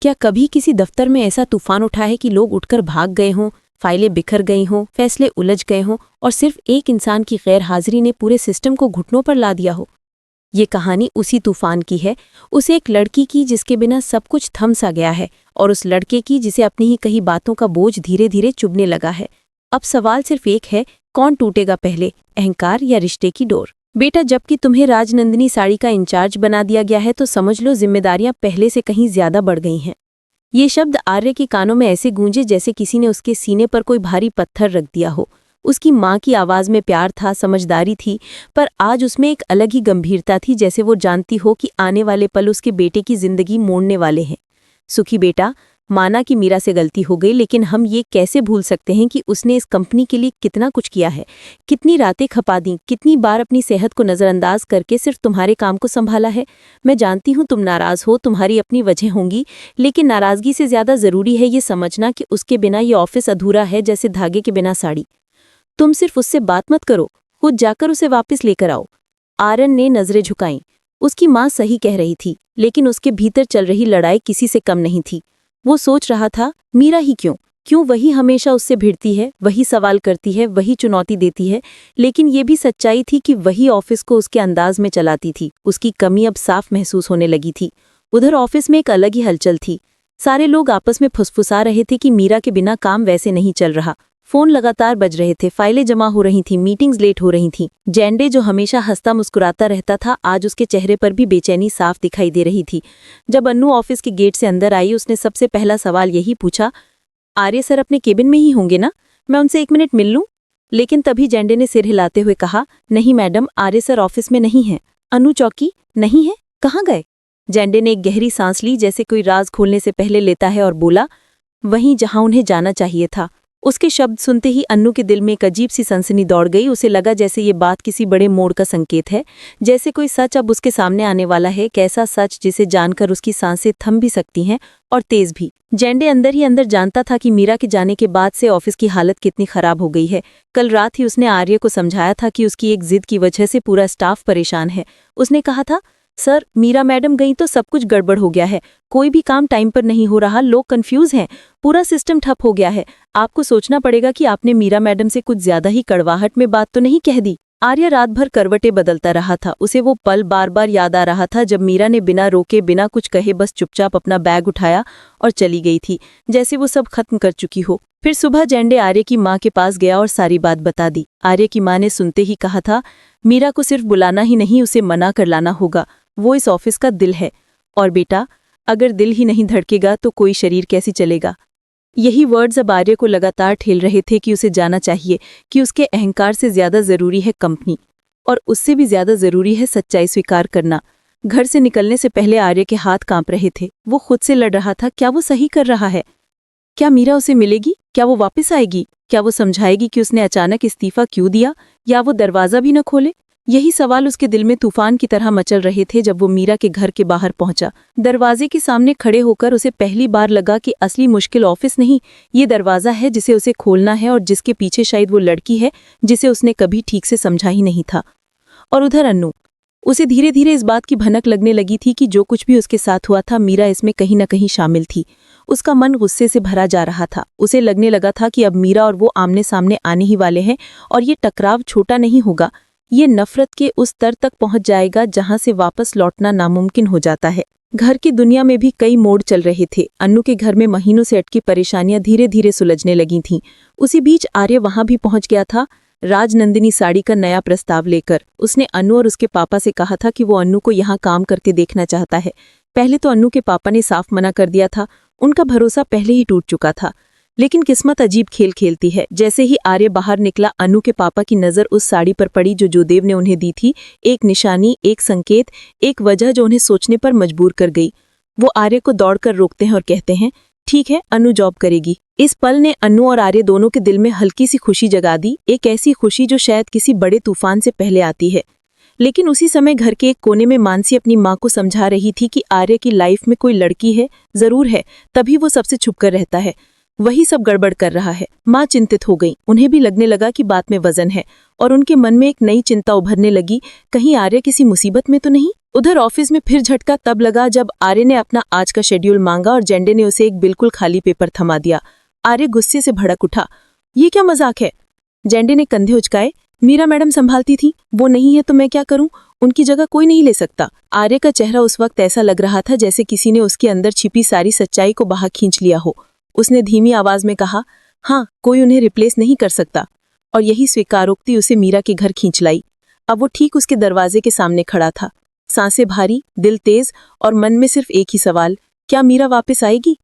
क्या कभी किसी दफ्तर में ऐसा तूफान उठा है कि लोग उठकर भाग गए हों, फाइलें बिखर गई हों, फैसले उलझ गए हों और सिर्फ एक इंसान की गैर हाजिरी ने पूरे सिस्टम को घुटनों पर ला दिया हो? ये कहानी उसी तूफान की है, उस एक लड़की की जिसके बिना सब कुछ थम सा गया है, और उस लड़के की जिसे अपनी ही कही बातों का बोझ धीरे धीरे चुभने लगा है। अब सवाल सिर्फ एक है, कौन टूटेगा पहले, अहंकार या रिश्ते की डोर? बेटा, जबकि तुम्हें राजनंदिनी साड़ी का इंचार्ज बना दिया गया है तो समझ लो जिम्मेदारियां पहले से कहीं ज्यादा बढ़ गई हैं। ये शब्द आर्य के कानों में ऐसे गूंजे जैसे किसी ने उसके सीने पर कोई भारी पत्थर रख दिया हो। उसकी माँ की आवाज में प्यार था, समझदारी थी, पर आज उसमें एक अलग ही गंभीरता थी, जैसे वो जानती हो कि आने वाले पल उसके बेटे की जिंदगी मोड़ने वाले हैं। सुखी बेटा, माना कि मीरा से गलती हो गई, लेकिन हम ये कैसे भूल सकते हैं कि उसने इस कंपनी के लिए कितना कुछ किया है, कितनी रातें खपा दी, कितनी बार अपनी सेहत को नज़रअंदाज करके सिर्फ तुम्हारे काम को संभाला है। मैं जानती हूँ तुम नाराज़ हो, तुम्हारी अपनी वजह होंगी, लेकिन नाराज़गी से ज़्यादा ज़रूरी है ये समझना कि उसके बिना ये ऑफिस अधूरा है, जैसे धागे के बिना साड़ी। तुम सिर्फ उससे बात मत करो, खुद जाकर उसे वापस लेकर आओ। आर्यन ने नज़रें झुकाईं। उसकी माँ सही कह रही थी, लेकिन उसके भीतर चल रही लड़ाई किसी से कम नहीं थी। वो सोच रहा था, मीरा ही क्यों वही हमेशा उससे भिड़ती है, वही सवाल करती है, वही चुनौती देती है। लेकिन ये भी सच्चाई थी कि वही ऑफिस को उसके अंदाज में चलाती थी। उसकी कमी अब साफ महसूस होने लगी थी। उधर ऑफिस में एक अलग ही हलचल थी। सारे लोग आपस में फुसफुसा रहे थे कि मीरा के बिना काम वैसे नहीं चल रहा। फोन लगातार बज रहे थे, फाइलें जमा हो रही थीं, मीटिंग्स लेट हो रही थीं। जेंडे, जो हमेशा हंसता मुस्कुराता रहता था, आज उसके चेहरे पर भी बेचैनी साफ दिखाई दे रही थी। जब अन्नू ऑफिस के गेट से अंदर आई, उसने सबसे पहला सवाल यही पूछा, आर्य सर अपने केबिन में ही होंगे ना? मैं उनसे 1 मिनट मिल लूं? लेकिन तभी जेंडे ने सिर हिलाते हुए कहा, नहीं मैडम, आर्य सर ऑफिस में नहीं हैं। अनु चौकी नहीं है? कहाँ गए? जेंडे ने एक गहरी सांस ली, जैसे कोई राज खोलने से पहले लेता है, और बोला, वहीं जहां उन्हें जाना चाहिए था। उसके शब्द सुनते ही अन्नू के दिल में एक अजीब सी सनसनी दौड़ गई। उसे लगा जैसे ये बात किसी बड़े मोड़ का संकेत है, जैसे कोई सच अब उसके सामने आने वाला है, एक ऐसा सच जिसे जानकर उसकी सांसें थम भी सकती हैं और तेज भी। जेंडे अंदर ही अंदर जानता था कि मीरा के जाने के बाद से ऑफिस की हालत कितनी खराब हो गई है। कल रात ही उसने आर्य को समझाया था कि उसकी एक जिद की वजह से पूरा स्टाफ परेशान है। उसने कहा था, सर, मीरा मैडम गई तो सब कुछ गड़बड़ हो गया है, कोई भी काम टाइम पर नहीं हो रहा, लोग कंफ्यूज हैं, पूरा सिस्टम ठप हो गया है। आपको सोचना पड़ेगा कि आपने मीरा मैडम से कुछ ज्यादा ही कड़वाहट में बात तो नहीं कह दी। आर्य रात भर करवटें बदलता रहा था। उसे वो पल बार बार याद आ रहा था जब मीरा ने बिना रोके, बिना कुछ कहे, बस चुपचाप अपना बैग उठाया और चली गई थी, जैसे वो सब खत्म कर चुकी हो। फिर सुबह जेंडे आर्य की माँ के पास गया और सारी बात बता दी। आर्य की माँ ने सुनते ही कहा था, मीरा को सिर्फ बुलाना ही नहीं, उसे मना कर लाना होगा। वो इस ऑफिस का दिल है, और बेटा, अगर दिल ही नहीं धड़केगा तो कोई शरीर कैसे चलेगा? यही वर्ड्स अब आर्य को लगातार ठेल रहे थे कि उसे जाना चाहिए, कि उसके अहंकार से ज्यादा जरूरी है कंपनी, और उससे भी ज्यादा जरूरी है सच्चाई स्वीकार करना। घर से निकलने से पहले आर्य के हाथ कांप रहे थे। वो खुद से लड़ रहा था, क्या वो सही कर रहा है? क्या मीरा उसे मिलेगी? क्या वो वापस आएगी? क्या वो समझाएगी कि उसने अचानक इस्तीफा क्यों दिया, या वो दरवाजा भी न खोले? यही सवाल उसके दिल में तूफान की तरह मचल रहे थे जब वो मीरा के घर के बाहर पहुंचा। दरवाजे के सामने खड़े होकर उसे पहली बार लगा कि असली मुश्किल ऑफिस नहीं, ये दरवाजा है जिसे उसे खोलना है, और जिसके पीछे शायद वो लड़की है जिसे उसने कभी ठीक से समझा ही नहीं था। और उधर अन्नू, उसे धीरे धीरे इस बात की भनक लगने लगी थी कि जो कुछ भी उसके साथ हुआ था, मीरा इसमें कहीं न कहीं शामिल थी। उसका मन गुस्से से भरा जा रहा था। उसे लगने लगा था कि अब मीरा और वो आमने सामने आने ही वाले हैं, और ये टकराव छोटा नहीं होगा, ये नफरत के उस स्तर तक पहुंच जाएगा जहां से वापस लौटना नामुमकिन हो जाता है। घर की दुनिया में भी कई मोड़ चल रहे थे। अन्नू के घर में महीनों से अटकी परेशानियां धीरे धीरे सुलझने लगी थीं। उसी बीच आर्य वहां भी पहुंच गया था, राजनंदिनी साड़ी का नया प्रस्ताव लेकर। उसने अन्नू और उसके पापा से कहा था कि वो अन्नू को यहाँ काम करते देखना चाहता है। पहले तो अन्नू के पापा ने साफ मना कर दिया था, उनका भरोसा पहले ही टूट चुका था। लेकिन किस्मत अजीब खेल खेलती है। जैसे ही आर्य बाहर निकला, अन्नू के पापा की नज़र उस साड़ी पर पड़ी जो जोदेव ने उन्हें दी थी। एक निशानी, एक संकेत, एक वजह जो उन्हें सोचने पर मजबूर कर गई। वो आर्य को दौड़कर रोकते हैं और कहते हैं, ठीक है, अन्नू जॉब करेगी। इस पल ने अन्नू और आर्य दोनों के दिल में हल्की सी खुशी जगा दी, एक ऐसी खुशी जो शायद किसी बड़े तूफान से पहले आती है। लेकिन उसी समय घर के एक कोने में मानसी अपनी माँ को समझा रही थी कि आर्य की लाइफ में कोई लड़की है, जरूर है, तभी वो सबसे छुपकर रहता है, वही सब गड़बड़ कर रहा है। माँ चिंतित हो गई। उन्हें भी लगने लगा कि बात में वजन है, और उनके मन में एक नई चिंता उभरने लगी, कहीं आर्य किसी मुसीबत में तो नहीं। उधर ऑफिस में फिर झटका तब लगा जब आर्य ने अपना आज का शेड्यूल मांगा और जेंडे ने उसे एक बिल्कुल खाली पेपर थमा दिया। आर्य गुस्से से भड़क उठा। ये क्या मजाक है? जेंडे ने कंधे उचकाए। मीरा मैडम संभालती थी, वो नहीं है तो मैं क्या करूं? उनकी जगह कोई नहीं ले सकता। आर्य का चेहरा उस वक्त ऐसा लग रहा था जैसे किसी ने उसके अंदर छिपी सारी सच्चाई को बाहर खींच लिया हो। उसने धीमी आवाज में कहा, हाँ, कोई उन्हें रिप्लेस नहीं कर सकता। और यही स्वीकारोक्ति उसे मीरा के घर खींच लाई। अब वो ठीक उसके दरवाजे के सामने खड़ा था, सांसें भारी, दिल तेज और मन में सिर्फ एक ही सवाल, क्या मीरा वापस आएगी?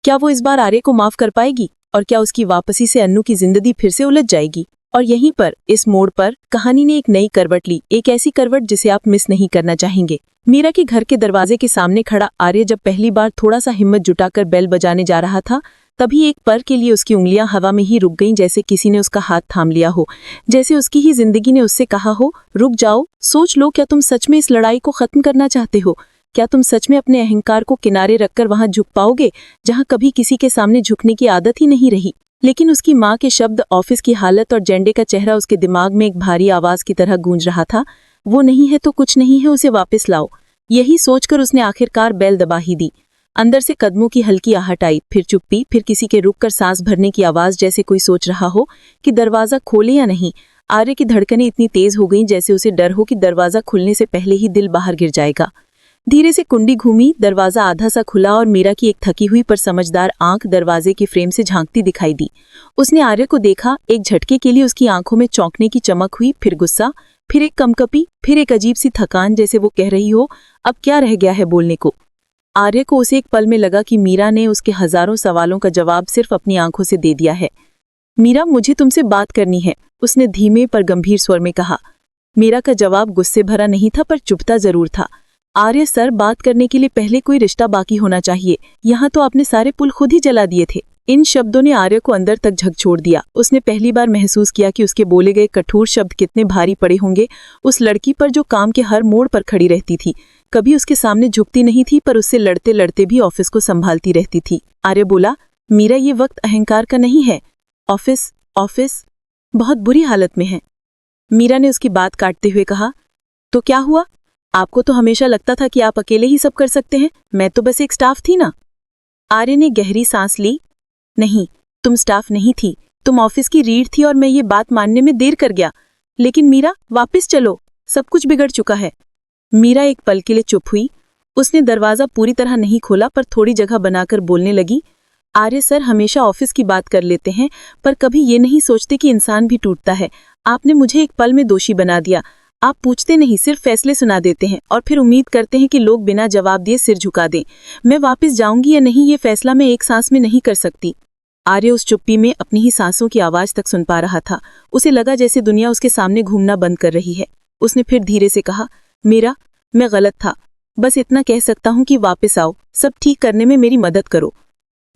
क्या वो इस बार आर्य को माफ कर पाएगी? और क्या उसकी वापसी से अन्नू की जिंदगी फिर से उलझ जाएगी? और यहीं पर, इस मोड़ पर, कहानी ने एक नई करवट ली, एक ऐसी करवट जिसे आप मिस नहीं करना चाहेंगे। मीरा के घर के दरवाजे के सामने खड़ा आर्य जब पहली बार थोड़ा सा हिम्मत जुटाकर बेल बजाने जा रहा था, तभी एक पल के लिए उसकी उंगलियां हवा में ही रुक गईं, जैसे किसी ने उसका हाथ थाम लिया हो, जैसे उसकी ही जिंदगी ने उससे कहा हो, रुक जाओ, सोच लो, क्या तुम सच में इस लड़ाई को खत्म करना चाहते हो? क्या तुम सच में अपने अहंकार को किनारे रखकर वहां झुक पाओगे जहां कभी किसी के सामने झुकने की आदत ही नहीं रही? लेकिन उसकी माँ के शब्द, ऑफिस की हालत और जेंडे का चेहरा उसके दिमाग में एक भारी आवाज की तरह गूंज रहा था। वो नहीं है तो कुछ नहीं है, उसे वापस लाओ। यही सोचकर उसने आखिरकार बेल दबा ही दी। अंदर से कदमों की हल्की आहट आई, फिर चुप्पी, फिर किसी के रुककर सांस भरने की आवाज, जैसे कोई सोच रहा हो कि दरवाजा खोले या नहीं। आर्य की धड़कनें इतनी तेज हो गईं जैसे उसे डर हो कि दरवाजा खुलने से पहले ही दिल बाहर गिर जाएगा। धीरे से कुंडी घूमी, दरवाजा आधा सा खुला और मीरा की एक थकी हुई पर समझदार आंख दरवाजे के फ्रेम से झांकती दिखाई दी। उसने आर्य को देखा। एक झटके के लिए उसकी आंखों में चौंकने की चमक हुई, फिर गुस्सा, फिर एक कंपकपी, फिर एक अजीब सी थकान, जैसे वो कह रही हो, अब क्या रह गया है बोलने को। आर्य को उसे एक पल में लगा कि मीरा ने उसके हजारों सवालों का जवाब सिर्फ अपनी आंखों से दे दिया है। मीरा, मुझे तुमसे बात करनी है, उसने धीमे पर गंभीर स्वर में कहा। मीरा का जवाब गुस्से भरा नहीं था, पर चुभता जरूर था। आर्य सर, बात करने के लिए पहले कोई रिश्ता बाकी होना चाहिए। यहाँ तो आपने सारे पुल खुद ही जला दिए थे। इन शब्दों ने आर्य को अंदर तक झकझोर दिया। उसने पहली बार महसूस किया कि उसके बोले गए कठोर शब्द कितने भारी पड़े होंगे उस लड़की पर जो काम के हर मोड़ पर खड़ी रहती थी, कभी उसके सामने झुकती नहीं थी, पर उससे लड़ते लड़ते भी ऑफिस को संभालती रहती थी। आर्य बोला, मीरा, ये वक्त अहंकार का नहीं है। ऑफिस बहुत बुरी हालत में है। मीरा ने उसकी बात काटते हुए कहा, तो क्या हुआ? आपको तो हमेशा लगता था कि आप अकेले ही सब कर सकते हैं। मैं तो बस एक स्टाफ थी ना। आर्य ने गहरी सांस ली। नहीं, तुम स्टाफ नहीं थी, तुम ऑफिस की रीढ़ थी और मैं ये बात मानने में देर कर गया। लेकिन मीरा, वापस चलो, सब कुछ बिगड़ चुका है। मीरा एक पल के लिए चुप हुई। उसने दरवाजा पूरी तरह नहीं खोला, पर थोड़ी जगह बनाकर बोलने लगी। आर्य सर, हमेशा ऑफिस की बात कर लेते हैं, पर कभी ये नहीं सोचते कि इंसान भी टूटता है। आपने मुझे एक पल में दोषी बना दिया। आप पूछते नहीं, सिर्फ फैसले सुना देते हैं और फिर उम्मीद करते हैं कि लोग बिना जवाब दिए सिर झुका दें। मैं वापस जाऊंगी या नहीं, ये फैसला मैं एक सांस में नहीं कर सकती। आर्य उस चुप्पी में अपनी ही सांसों की आवाज तक सुन पा रहा था। उसे लगा जैसे दुनिया उसके सामने घूमना बंद कर रही है। उसने फिर धीरे से कहा, मीरा, मैं गलत था, बस इतना कह सकता हूँ कि वापस आओ, सब ठीक करने में मेरी मदद करो।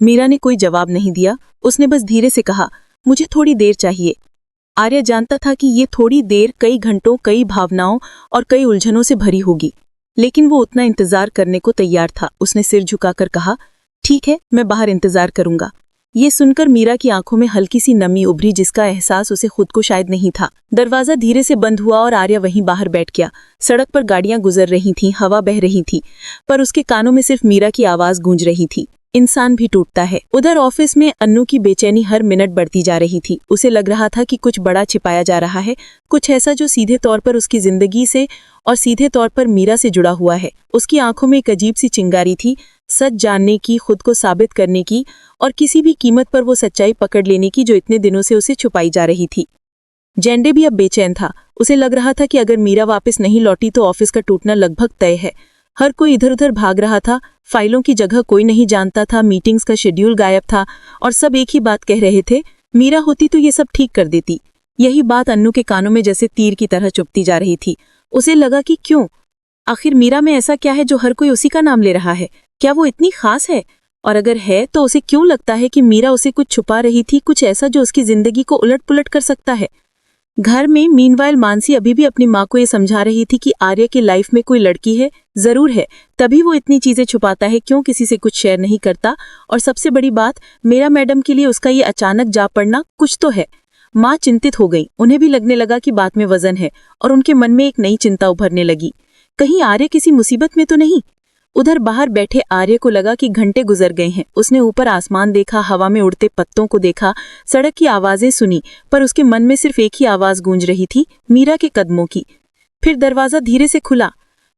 मीरा ने कोई जवाब नहीं दिया। उसने बस धीरे से कहा, मुझे थोड़ी देर चाहिए। आर्य जानता था कि ये थोड़ी देर कई घंटों, कई भावनाओं और कई उलझनों से भरी होगी, लेकिन वो उतना इंतजार करने को तैयार था। उसने सिर झुकाकर कहा, ठीक है, मैं बाहर इंतजार करूंगा। ये सुनकर मीरा की आंखों में हल्की सी नमी उभरी, जिसका एहसास उसे खुद को शायद नहीं था। दरवाजा धीरे से बंद हुआ और आर्य वहीं बाहर बैठ गया। सड़क पर गाड़ियां गुजर रही थीं, हवा बह रही थी, पर उसके कानों में सिर्फ मीरा की आवाज गूंज रही थी। इंसान भी टूटता है। उधर ऑफिस में अन्नू की बेचैनी हर मिनट बढ़ती जा रही थी। उसे लग रहा था कि कुछ बड़ा छिपाया जा रहा है, कुछ ऐसा जो सीधे तौर पर उसकी जिंदगी से और सीधे तौर पर मीरा से जुड़ा हुआ है। उसकी आंखों में एक अजीब सी चिंगारी थी, सच जानने की, खुद को साबित करने की और किसी भी कीमत पर वो सच्चाई पकड़ लेने की जो इतने दिनों से उसे छुपाई जा रही थी। जेंडे भी अब बेचैन था। उसे लग रहा था कि अगर मीरा वापस नहीं लौटी तो ऑफिस का टूटना लगभग तय है। हर कोई इधर उधर भाग रहा था, फाइलों की जगह कोई नहीं जानता था, मीटिंग्स का शेड्यूल गायब था और सब एक ही बात कह रहे थे, मीरा होती तो ये सब ठीक कर देती। यही बात अन्नू के कानों में जैसे तीर की तरह चुभती जा रही थी। उसे लगा कि क्यों, आखिर मीरा में ऐसा क्या है जो हर कोई उसी का नाम ले रहा है? क्या वो इतनी खास है? और अगर है तो उसे क्यों लगता है कि मीरा उसे कुछ छुपा रही थी, कुछ ऐसा जो उसकी जिंदगी को उलट पुलट कर सकता है? घर में मीनवाइल मानसी अभी भी अपनी माँ को ये समझा रही थी कि आर्य की लाइफ में कोई लड़की है, जरूर है, तभी वो इतनी चीजें छुपाता है, क्यों किसी से कुछ शेयर नहीं करता। और सबसे बड़ी बात, मेरा मैडम के लिए उसका ये अचानक जा पड़ना कुछ तो है। माँ चिंतित हो गई। उन्हें भी लगने लगा कि बात में वजन है और उनके मन में एक नई चिंता उभरने लगी। कहीं आर्य किसी मुसीबत में तो नहीं। उधर बाहर बैठे आर्य को लगा कि घंटे गुजर गए हैं। उसने ऊपर आसमान देखा, हवा में उड़ते पत्तों को देखा, सड़क की आवाजें सुनी, पर उसके मन में सिर्फ एक ही आवाज गूंज रही थी, मीरा के कदमों की। फिर दरवाजा धीरे से खुला।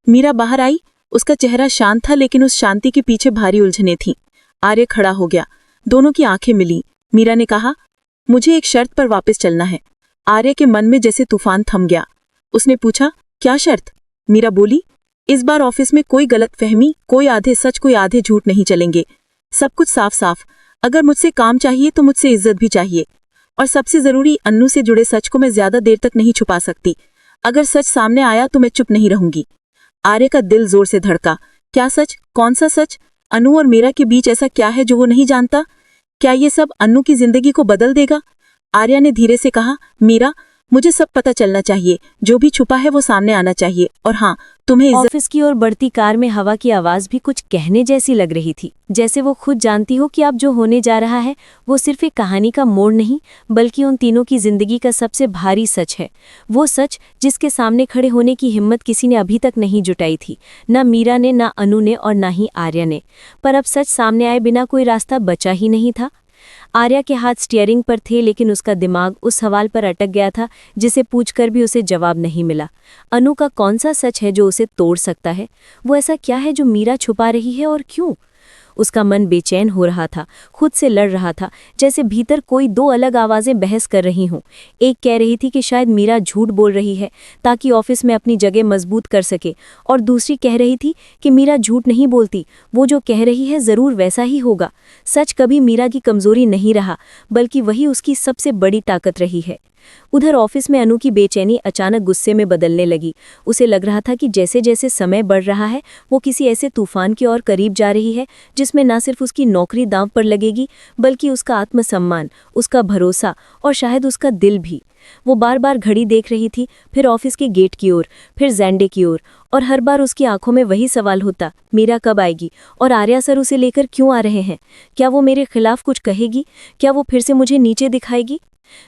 मीरा बाहर आई। उसका चेहरा शांत था, लेकिन उस शांति के पीछे भारी उलझनें थीं। आर्य खड़ा हो गया। दोनों की आंखें मिली। मीरा ने कहा, मुझे एक शर्त पर वापस चलना है। आर्य के मन में जैसे तूफान थम गया। उसने पूछा, क्या शर्त? मीरा बोली, इस बार ऑफिस में कोई गलतफहमी, कोई आधे सच, कोई आधे झूठ नहीं चलेंगे। सब कुछ साफ साफ। अगर मुझसे काम चाहिए तो मुझसे इज्जत भी चाहिए। और सबसे जरूरी, अन्नू से जुड़े सच को मैं ज्यादा देर तक नहीं छुपा सकती। अगर सच सामने आया तो मैं चुप नहीं रहूंगी। आर्य का दिल जोर से धड़का। क्या सच? कौन सा सच? अनु और मीरा के बीच ऐसा क्या है जो वो नहीं जानता? क्या ये सब अन्नू की जिंदगी को बदल देगा? आर्या ने धीरे से कहा, मीरा, मुझे सब पता चलना चाहिए। जो भी छुपा है वो सामने आना चाहिए। और हाँ, तुम्हें ऑफिस की ओर बढ़ती कार में हवा की आवाज भी कुछ कहने जैसी लग रही थी, जैसे वो खुद जानती हो कि अब जो होने जा रहा है वो सिर्फ एक कहानी का मोड़ नहीं, बल्कि उन तीनों की जिंदगी का सबसे भारी सच है। वो सच जिसके सामने खड़े होने की हिम्मत किसी ने अभी तक नहीं जुटाई थी, ना मीरा ने, ना अनु ने और ना ही आर्या ने। पर अब सच सामने आए बिना कोई रास्ता बचा ही नहीं था। आर्या के हाथ स्टीयरिंग पर थे, लेकिन उसका दिमाग उस सवाल पर अटक गया था जिसे पूछकर भी उसे जवाब नहीं मिला। अनु का कौन सा सच है जो उसे तोड़ सकता है? वो ऐसा क्या है जो मीरा छुपा रही है और क्यों? उसका मन बेचैन हो रहा था, खुद से लड़ रहा था, जैसे भीतर कोई दो अलग आवाजें बहस कर रही हों। एक कह रही थी कि शायद मीरा झूठ बोल रही है ताकि ऑफिस में अपनी जगह मजबूत कर सके, और दूसरी कह रही थी कि मीरा झूठ नहीं बोलती, वो जो कह रही है ज़रूर वैसा ही होगा। सच कभी मीरा की कमजोरी नहीं रहा, बल्कि वही उसकी सबसे बड़ी ताकत रही है। उधर ऑफिस में अनु की बेचैनी अचानक गुस्से में बदलने लगी। उसे लग रहा था कि जैसे जैसे समय बढ़ रहा है वो किसी ऐसे तूफान की ओर करीब जा रही है जिसमें न सिर्फ उसकी नौकरी दांव पर लगेगी, बल्कि उसका आत्मसम्मान, उसका भरोसा और शायद उसका दिल भी। वो बार बार घड़ी देख रही थी, फिर ऑफिस के गेट की ओर, फिर ज़ैंडे की ओर, और हर बार उसकी आंखों में वही सवाल होता, मीरा कब आएगी? और आर्या सर उसे लेकर क्यों आ रहे हैं? क्या वो मेरे खिलाफ कुछ कहेगी? क्या वो फिर से मुझे नीचे दिखाएगी?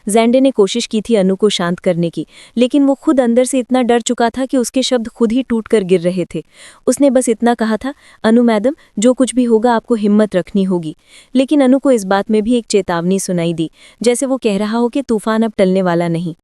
ज़ैंडे ने कोशिश की थी अनु को शांत करने की, लेकिन वो खुद अंदर से इतना डर चुका था कि उसके शब्द खुद ही टूटकर गिर रहे थे। उसने बस इतना कहा था, अनु मैडम, जो कुछ भी होगा आपको हिम्मत रखनी होगी। लेकिन अनु को इस बात में भी एक चेतावनी सुनाई दी, जैसे वो कह रहा हो कि तूफान अब टलने वाला नहीं।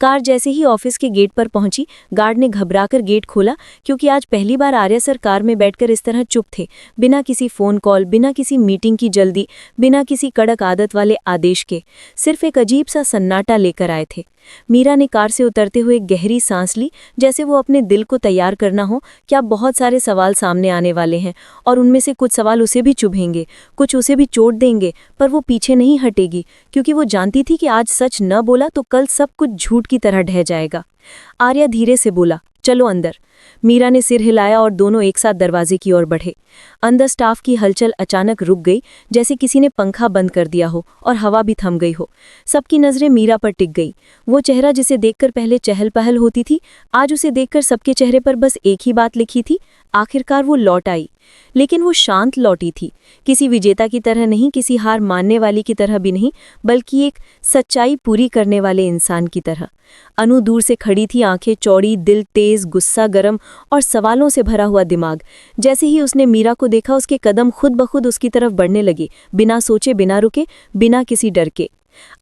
कार जैसे ही ऑफिस के गेट पर पहुंची, गार्ड ने घबराकर गेट खोला, क्योंकि आज पहली बार आर्या सर कार में बैठकर इस तरह चुप थे, बिना किसी फोन कॉल, बिना किसी मीटिंग की जल्दी, बिना किसी कड़क आदत वाले आदेश के, सिर्फ एक अजीब सा सन्नाटा लेकर आए थे। मीरा ने कार से उतरते हुए गहरी सांस ली, जैसे वो अपने दिल को तैयार करना हो कि अब बहुत सारे सवाल सामने आने वाले हैं, और उनमें से कुछ सवाल उसे भी चुभेंगे, कुछ उसे भी चोट देंगे, पर वो पीछे नहीं हटेगी, क्योंकि वो जानती थी कि आज सच न बोला तो कल सब कुछ झूठ की तरह ढह जाएगा। आर्या धीरे से बोला, चलो अंदर। मीरा ने सिर हिलाया और दोनों एक साथ दरवाजे की ओर बढ़े। अंदर स्टाफ की हलचल अचानक रुक गई, जैसे किसी ने पंखा बंद कर दिया हो और हवा भी थम गई हो। सबकी नजरें मीरा पर टिक गई। वो चेहरा जिसे देखकर पहले चहल पहल होती थी, आज उसे देखकर सबके चेहरे पर बस एक ही बात लिखी थी, आखिरकार वो लौट आई। लेकिन वो शांत लौटी थी, किसी विजेता की तरह नहीं, किसी हार मानने वाली की तरह भी नहीं, बल्कि एक सच्चाई पूरी करने वाले इंसान की तरह। अनु दूर से खड़ी थी, आंखें चौड़ी, दिल तेज, गुस्सा गरम और सवालों से भरा हुआ दिमाग। जैसे ही उसने मीरा को देखा, उसके कदम खुद ब खुद उसकी तरफ बढ़ने लगे, बिना सोचे, बिना रुके, बिना किसी डर के।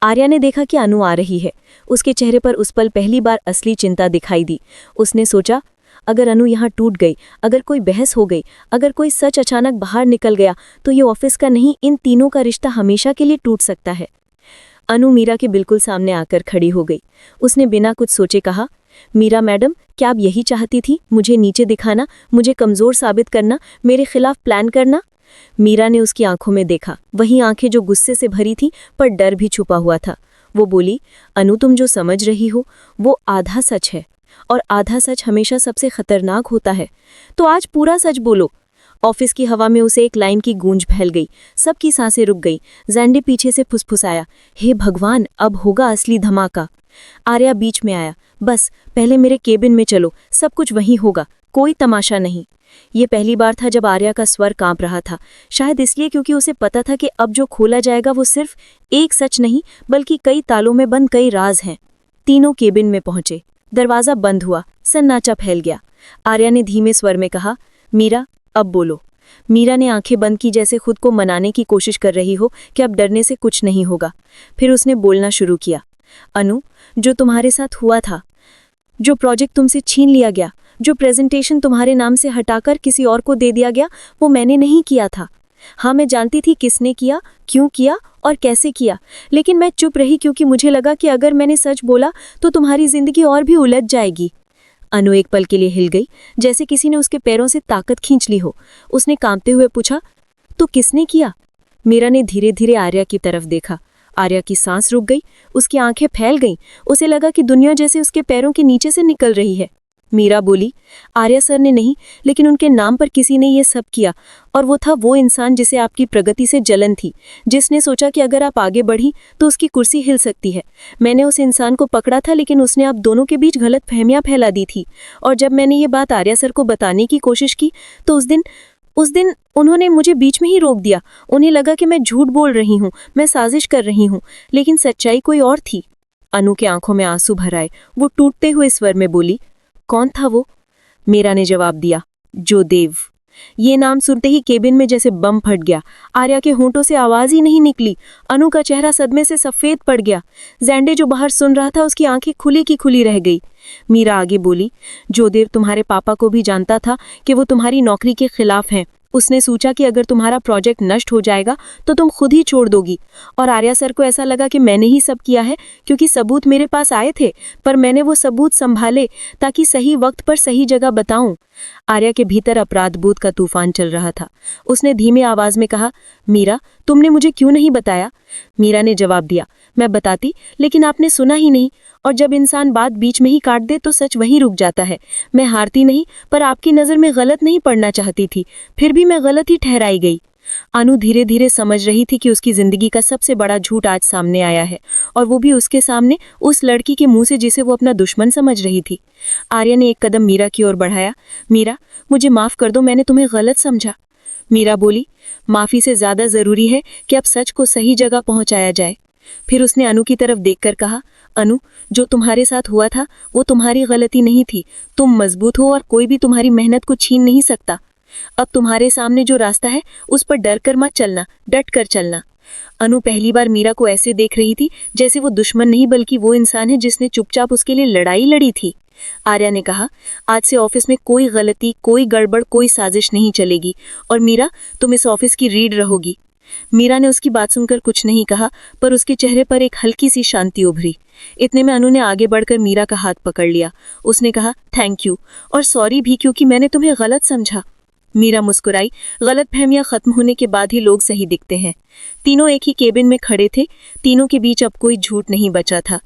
आर्या ने देखा कि अनु आ रही है। उसके चेहरे पर उस पल पहली बार असली चिंता दिखाई दी। उसने सोचा, अगर अनु यहाँ टूट गई, अगर कोई बहस हो गई, अगर कोई सच अचानक बाहर निकल गया, तो ये ऑफिस का नहीं, इन तीनों का रिश्ता हमेशा के लिए टूट सकता है। अनु मीरा के बिल्कुल सामने आकर खड़ी हो गई। उसने बिना कुछ सोचे कहा, मीरा मैडम, क्या आप यही चाहती थी? मुझे नीचे दिखाना, मुझे कमज़ोर साबित करना, मेरे खिलाफ प्लान करना? मीरा ने उसकी आंखों में देखा, वही आंखें जो गुस्से से भरी थी, पर डर भी छुपा हुआ था। वो बोली, अनु, तुम जो समझ रही हो वो आधा सच है, और आधा सच हमेशा सबसे खतरनाक होता है। तो आज पूरा सच बोलो। ऑफिस की हवा में उसे एक लाइन की गूंज फैल गई। सबकी सांसें रुक गई। ज़ैंडे पीछे से फुसफुसाया, हे भगवान, अब होगा असली धमाका। आर्या बीच में आया, बस पहले मेरे केबिन में चलो, सब कुछ वहीं होगा, कोई तमाशा नहीं। ये पहली बार था जब आर्या का स्वर कांप रहा था, शायद इसलिए क्योंकि उसे पता था कि अब जो खोला जाएगा वो सिर्फ एक सच नहीं, बल्कि कई तालों में बंद कई राज हैं। तीनों केबिन में पहुंचे। दरवाज़ा बंद हुआ, सन्नाटा फैल गया। आर्या ने धीमे स्वर में कहा, मीरा, अब बोलो। मीरा ने आंखें बंद की, जैसे खुद को मनाने की कोशिश कर रही हो कि अब डरने से कुछ नहीं होगा। फिर उसने बोलना शुरू किया। अनु, जो तुम्हारे साथ हुआ था, जो प्रोजेक्ट तुमसे छीन लिया गया, जो प्रेजेंटेशन तुम्हारे नाम से हटाकर किसी और को दे दिया गया, वो मैंने नहीं किया था। हाँ, मैं जानती थी किसने किया, क्यों किया और कैसे किया, लेकिन मैं चुप रही क्योंकि मुझे लगा कि अगर मैंने सच बोला तो तुम्हारी जिंदगी और भी उलझ जाएगी। अनु एक पल के लिए हिल गई, जैसे किसी ने उसके पैरों से ताकत खींच ली हो। उसने कांपते हुए पूछा, तो किसने किया? मीरा ने धीरे धीरे आर्या की तरफ देखा। आर्या की सांस रुक गई, उसकी आंखें फैल गईं। उसे लगा कि दुनिया जैसे उसके पैरों के नीचे से निकल रही है। मीरा बोली, आर्या सर ने नहीं, लेकिन उनके नाम पर किसी ने ये सब किया। और वो था वो इंसान जिसे आपकी प्रगति से जलन थी, जिसने सोचा कि अगर आप आगे बढ़ी तो उसकी कुर्सी हिल सकती है। मैंने उस इंसान को पकड़ा था, लेकिन उसने आप दोनों के बीच गलत फहमियां फैला दी थी। और जब मैंने ये बात आर्या सर को बताने की कोशिश की तो उस दिन उन्होंने मुझे बीच में ही रोक दिया। उन्हें लगा कि मैं झूठ बोल रही हूँ, मैं साजिश कर रही हूँ, लेकिन सच्चाई कोई और थी। अनु के आंखों में आंसू भर आए। वो टूटते हुए स्वर में बोली, कौन था वो? मीरा ने जवाब दिया, जो देव। ये नाम सुनते ही केबिन में जैसे बम फट गया। आर्या के होंठों से आवाज ही नहीं निकली। अनु का चेहरा सदमे से सफेद पड़ गया। जैंडे जो बाहर सुन रहा था, उसकी आंखें खुली की खुली रह गई। मीरा आगे बोली, जो देव तुम्हारे पापा को भी जानता था कि वो तुम्हारी नौकरी के खिलाफ हैं। उसने सोचा कि अगर तुम्हारा प्रोजेक्ट नष्ट हो जाएगा तो तुम खुद ही छोड़ दोगी। और आर्या सर को ऐसा लगा कि मैंने ही सब किया है, क्योंकि सबूत मेरे पास आए थे, पर मैंने वो सबूत संभाले ताकि सही वक्त पर सही जगह बताऊं। आर्या के भीतर अपराध बोध का तूफान चल रहा था। उसने धीमे आवाज में कहा, मीरा, तुमने मुझे क्यों नहीं बताया? मीरा ने जवाब दिया, मैं बताती, लेकिन आपने सुना ही नहीं। और जब इंसान बात बीच में ही काट दे तो सच वहीं रुक जाता है। मैं हारती नहीं, पर आपकी नज़र में गलत नहीं पड़ना चाहती थी, फिर भी मैं गलत ही ठहराई गई। अनु धीरे धीरे समझ रही थी कि उसकी जिंदगी का सबसे बड़ा झूठ आज सामने आया है, और वो भी उसके सामने, उस लड़की के मुंह से जिसे वो अपना दुश्मन समझ रही थी। आर्या ने एक कदम मीरा की ओर बढ़ाया। मीरा, मुझे माफ कर दो, मैंने तुम्हें गलत समझा। मीरा बोली, माफी से ज्यादा जरूरी है कि अब सच को सही जगह पहुंचाया जाए। फिर उसने अनु की तरफ देखकर कहा, अनु, जो तुम्हारे साथ हुआ था वो तुम्हारी गलती नहीं थी। तुम मजबूत हो और कोई भी तुम्हारी मेहनत को छीन नहीं सकता। अब तुम्हारे सामने जो रास्ता है उस पर डर कर मत चलना, डट कर चलना। अनु पहली बार मीरा को ऐसे देख रही थी जैसे वो दुश्मन नहीं बल्कि वो इंसान है जिसने चुपचाप उसके लिए लड़ाई लड़ी थी। आर्या ने कहा, आज से ऑफिस में कोई गलती, कोई गड़बड़, कोई साजिश नहीं चलेगी, और मीरा, तुम इस ऑफिस की रीढ़ रहोगी। मीरा ने उसकी बात सुनकर कुछ नहीं कहा, पर उसके चेहरे पर एक हल्की सी शांति उभरी। इतने में अनु ने आगे बढ़कर मीरा का हाथ पकड़ लिया। उसने कहा, थैंक यू, और सॉरी भी, क्योंकि मैंने तुम्हें गलत समझा। मीरा मुस्कुराई। गलतफहमियां खत्म होने के बाद ही लोग सही दिखते हैं। तीनों एक ही केबिन में खड़े थे। तीनों के बीच अब कोई झूठ नहीं बचा था।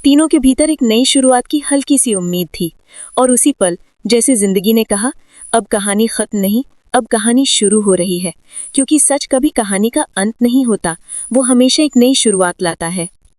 तीनों के भीतर एक नई शुरुआत की हल्की सी उम्मीद थी। और उसी पल, जैसे जिंदगी ने कहा, अब कहानी खत्म नहीं, अब कहानी शुरू हो रही है, क्योंकि सच कभी कहानी का अंत नहीं होता, वो हमेशा एक नई शुरुआत लाता है।